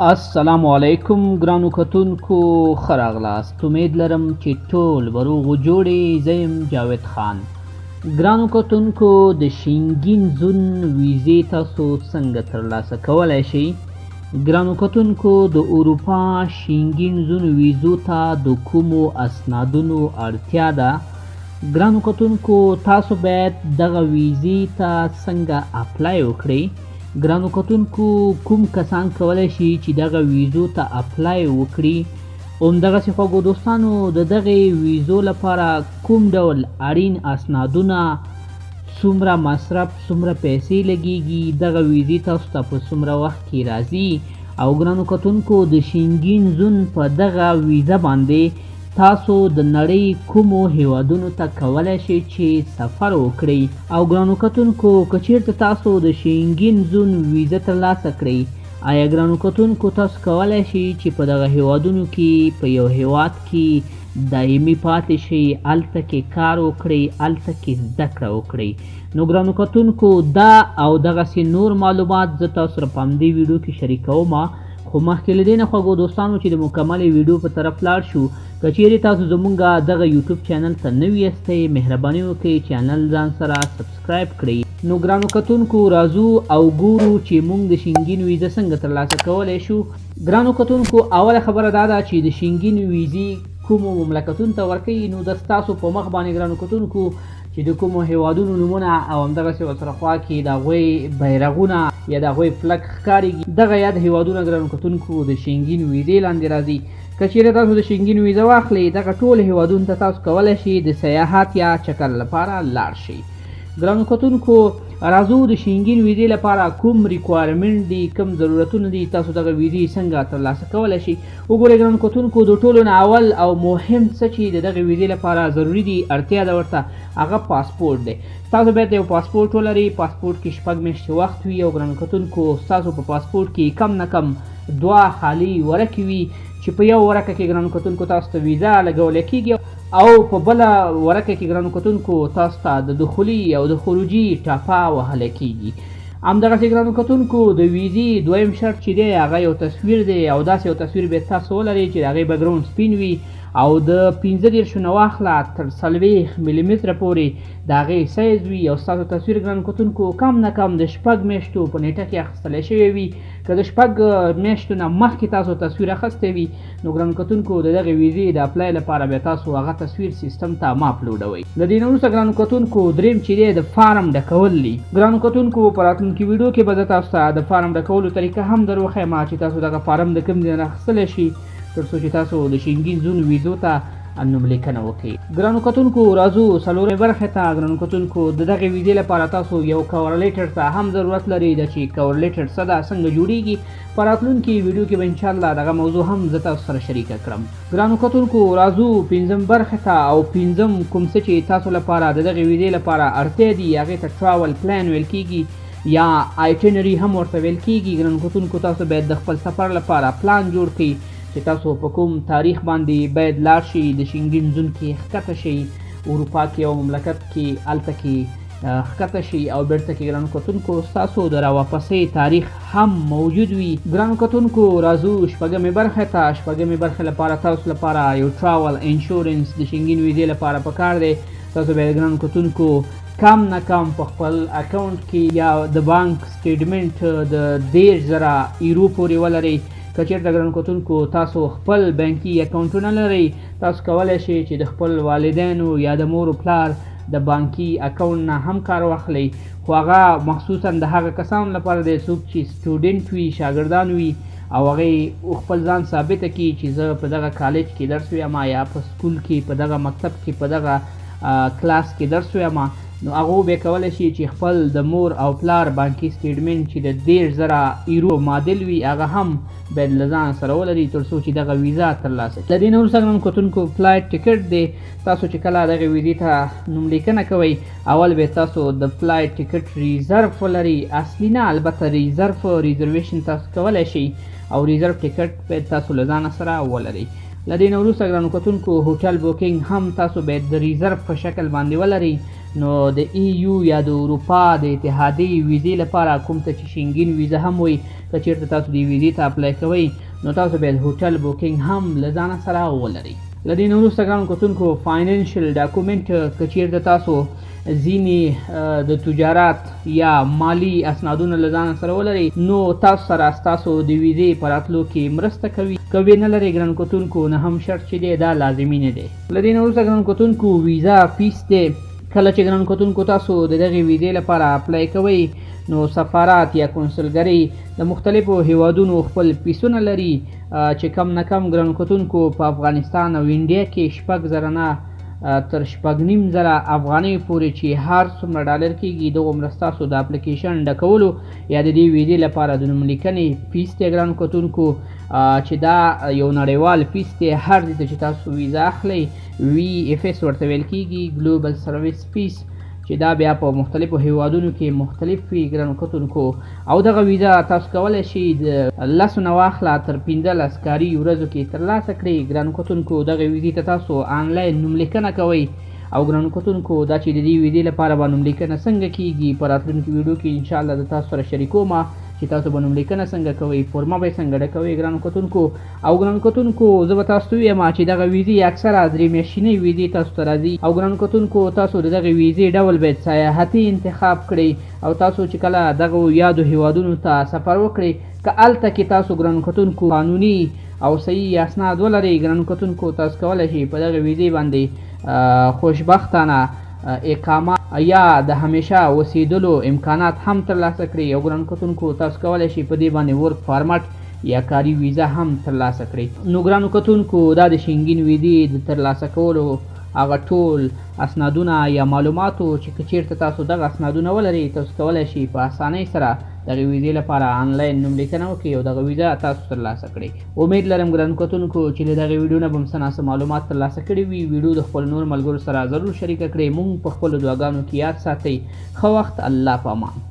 السلام علیکم ګرانو کتونکو ښه راغلاست. امید لرم چې ټول به روغ و جوړې. زه یم جاوید خان. ګرانو کتونکو د شینګین زون ویزې تاسو څنګه ترلاسه کولی شئ؟ ګرانو کتونکو د اروپا شینګین زون ویزو ته د کومو اسنادونو اړتیا ده؟ ګرانو کتونکو تاسو باید دغه ویزې ته څنګه اپلای وکړئ؟ ګرانو کتونکو کوم کسان کولی شي چې دغه ویزو ته اپلای وکړي؟ همدغسې خوږو دوستانو د دغې ویزو لپاره کوم ډول اړین اسنادونه، څومره مصرف، څومره پیسې لګیږي، دغه ویزې تاسو ته په څومره وخت کې راځي؟ او ګرانو کتونکو د شینګین زون په دغه ویزه باندې تاسو د نړۍ کومو هیوادونو ته کولی شئ چې سفر وکړئ؟ او ګرانو کتونکو که چیرته تاسو د شینګین زون ویزه ترلاسه کړئ، آیا ګرانو کتونکو تاسو کولی شئ چې په دغه هیوادونو کې په یو هیواد کې دایمي پاتې شئ، هلته کې کار وکړئ، هلته کې زده کړه وکړئ؟ نو ګرانو کتونکو دا او دغسې نور معلومات زه تاسو سره په همدې ویډیو کې شریکوم. خو مخکې له دې نه خوږو دوستانو چې د مکملې ویډیو په طرف لاړ شو، که چیرې تاسو زمونږ دغه یوټیوب چینل ته نوي یاستئ، مهرباني وکړئ چینل ځان سره سبسکرایب کړئ. نو ګرانو کتونکو راځو او ګورو چې موږ د شینګین ویزه څنګه ترلاسه کولی شو. ګرانو کتونکو اوله خبره دا ده چې د شینګین ویزې کومو مملکتونو ته ورکوي. نو د ستاسو په مخ باندې ګرانو کتونکو چې د کومو هیوادونو نومونه او همدغسې ورسره خوا کې د هغوی بیرغونه یا د هغوی فلک ښکارېږي، دغه یاد هیوادونه ګرانو کتونکو د شینګین ویزې لاندې راځي. که چیرې تاسو د شینګین ویزه واخلئ، دغه ټول هیوادونو ته تاسو کولی شئ د سیاحت یا چکر لپاره لاړ شئ. ګرانو کتونکو راځو د شینګین ویزې لپاره کوم ریکوایرمنټ دي، کوم ضرورتونه دي، تاسو دغه ویزې څنګه ترلاسه کولی شئ؟ وګورئ ګرانو کتونکو د ټولو نه اول او مهم څه چې د دغې ویزې لپاره ضروري دي، اړتیا ده ورته، هغه پاسپورټ دی. تاسو باید یو پاسپورټ ولرئ. پاسپورټ کې 6 میاشتې وخت وي او ګرانو کتونکو ستاسو په پاسپورټ کې کم نه کم 2 خالي ورقې وي چې په یو ورقه کې ګرانو کتونکو تاسو ته ویزه لګولی کېږي او په بله ورقه کې ګرانو کتونکو تاسو ته د دخولي او د خروجي ټاپه وهلی کېږي. همدغسې ګرانو کتونکو د ویزې دویم شرط چې دی هغه یو تصویر دی او داسې یو تصویر باید تاسو ولرئ چې د هغې بیکګراوند سپین وي او د 15 نه واخله تر 40 ملي متره پورې د هغې سایز وي او ستاسو تصویر ګرانو کتونکو کم نه کم د 6 میاشتو په نیټه کې اخیستلی شوی وي. که د 6 میاشتو نه مخکې تاسو تصویر اخیستی وي نو ګرانو کتونکو د دغې ویزې د اپلای لپاره بیا تاسو هغه تصویر سیستم ته ما اپلوډوئ. د دې نه وروسته ګرانو کتونکو دریم چې دی د فارم ډکول دي. ګرانو کتونکو په راتلونکي ویډیو کې به زه تاسو ته د فارم ډکولو طریقه هم در وښیم چې تاسو دغه فارم د کوم ځای نه اخیستلی شي تر څو چې تاسو د شینګین زون ویزو ته نوملیکنه وکړئ. ګرانو کتونکو راځو څلورمې برخې ته. ګرانو کتونکو د دغې ویزې لپاره تاسو یو کور لیټر ته هم ضرورت لرئ. د چې کور لیټر څه ده، څنګه جوړیږي، په راتلونکي ویډیو کې به انشاءالله دغه موضوع هم زه تاسو سره شریکه کړم. ګرانو کتونکو راځو پنځم برخې ته او پنځم کوم څه چې تاسو لپاره د دغې ویزې لپاره اړتیا دي هغې ته ټراول پلان ویل کېږي یا آیټنري هم ورته ویل کېږي. ګرانو کتونکو تاسو باید د خپل سفر لپاره پلان جوړ کړئ چې تاسو په کوم تاریخ باندې باید لاړ شئ، د شینګین زون کې ښکته شئ، اروپا کې یو مملکت کې هلته کې ښکته شئ او بیرته کې ګرانو کتونکو ستاسو د راواپسۍ تاریخ هم موجود وي. ګرانو کتونکو راځو شپږمې برخې ته. شپږمې برخې لپاره تاسو لپاره یو ټراول انشورنس د شینګین ویزې لپاره پکار دی. تاسو باید ګرانو کتونکو کم نه کم په خپل اکاونټ کې یا د بانک سټیټمنټ د 10,000 یورو پورې ولرئ. که چېرته ګرانو کتونکو تاسو خپل بانکي اکاونټونه لرئ، تاسو کولی شئ چې د خپل والدینو یا د مور و پلار د بانکي اکاونټ نه هم کار واخلئ، خو هغه مخصوصا د هغه کسانو لپاره دی څوک چې سټوډنټ وي، شاګردان وي او هغې خپل ځان ثابته کړي چې زه په دغه کالج کې درس وایم یا په سکول کې په دغه مکتب کې په دغه کلاس کې درس وایم. نو هغو بیا کولی شي چې خپل د مور او پلار بانکي سټیټمنټ چې د 10,000 یورو معادل وي هغه هم باید له ځان سره ولري تر څو چې دغه ویزا ترلاسه کړي. له دې نه وروسته ګرانو کتونکو فلایټ ټکټ دی. تاسو چې کله دغې ویزې ته نوملیکنه کوئ اول باید تاسو د فلایټ ټکټ ریزرف ولرئ. اصلي نه، البته ریزرویشن تاسو کولی شئ او ریزرو ټکټ باید تاسو له ځانه سره ولرئ. له دې نه وروسته ګرانو کتونکو هوټل بوکینګ هم تاسو باید د ریزرو په شکل باندې ولرئ. نو د EU یا د اروپا د اتحادیې ویزې لپاره کوم ته چې شینګین ویزه هم وي، که چیرته تاسو دې ویزې ته اپلای کوئ نو تاسو باید هوټل بوکینګ هم له ځانه سره ولرئ. له دې نه وروسته ګرانو کتونکو فاینانشل ډاکومنټ که چیرته تاسو ځینې د تجارت یا مالی اسنادونه له ځانه سره ولرئ نو تاسو سره ستاسو د ویزې په راتلو کې مرسته کوي. که ویې نه لرئ ګرانو کتونکو نه هم شرط چې دی دا لازمي نه دی. له دې نه وروسته ګرانو کتونکو ویزا فیس دی. کله چې ګرانو کتونکو تاسو د دغې ویزې لپاره اپلای کوئ نو سفارات یا کنسولګرۍ د مختلفو هیوادونو خپل فیسونه لري چې کم نه کم ګرانو کتونکو په افغانستان او انډیا کې 6,000 نه تر 6,500 افغانۍ پورې چې هر څومره ډالر کېږي دغومره ستاسو د اپلیکیشن ډکولو یا د دې ویزې لپاره د نوملیکنې فیس دی ګرانو کتونکو چې دا یو نړیوال فیس دی. هر ځای ته چې تاسو ویزه اخلئ VFS ورته ویل کېږي، ګلوبل سروس فیس، چې دا بیا په مختلفو هیوادونو کې مختلف وي ګرانو کتونکو. او دغه ویزه تاسو کولی شئ د 10 نه واخله تر 15 کاري ورځو کې ترلاسه کړئ ګرانو کتونکو. دغه ویزې ته تاسو آنلاین نوملیکنه کوئ او ګرانو کتونکو دا چې د دې ویزې لپاره به نوملیکنه څنګه کېږي په راتلونکي ویډیو کې انشاءالله د تاسو سره شریکوم چې تاسو به نوملیکنه څنګه کوئ، فورمه به یې څنګه ډکوئ ګرانو کتونکو. او ګرانو کتونکو زه به تاسو ته ووایم چې دغه ویزې اکثره 3 میاشتنۍ ویزې تاسو ته راځي. او ګرانو کتونکو تاسو د دغې ویزې ډول باید سیاحتي انتخاب کړئ او تاسو چې کله دغه یادو هیوادونو ته سفر وکړئ که هلته کې تاسو ګرانو کتونکو قانوني او صحیح اسناد ولرئ ګرانو کتونکو تاسو کولی شئ په دغه ویزې باندې خوشبختانه اقامه یا د همیشه اوسېدلو امکانات هم ترلاسه کړئ. او ګرانو کتونکو تاسو کولی شئ په دې باندې ورک فارمټ یا کاري ویزه هم ترلاسه کړئ. نو ګرانو کتونکو دا د شینګین ویزې د ترلاسه کولو هغه ټول اسنادونه یا معلوماتو چې که چیرته تاسو دغه اسنادونه ولرئ تاسو کولی شئ په اسانۍ سره دغې ویزې لپاره آنلاین نوملیکنه وکړئ او دغه ویزه تاسو ترلاسه کړئ. امید لرم ګرانو کتونکو چې له دغې ویډیو نه به مو څه ناڅه معلومات ترلاسه کړي وي. ویډیو د خپلو نور ملګرو سره ضرور شریکه کړئ. مونږ په خپلو دعاګانو کې یاد ساتئ. ښه وخت، الله په امان.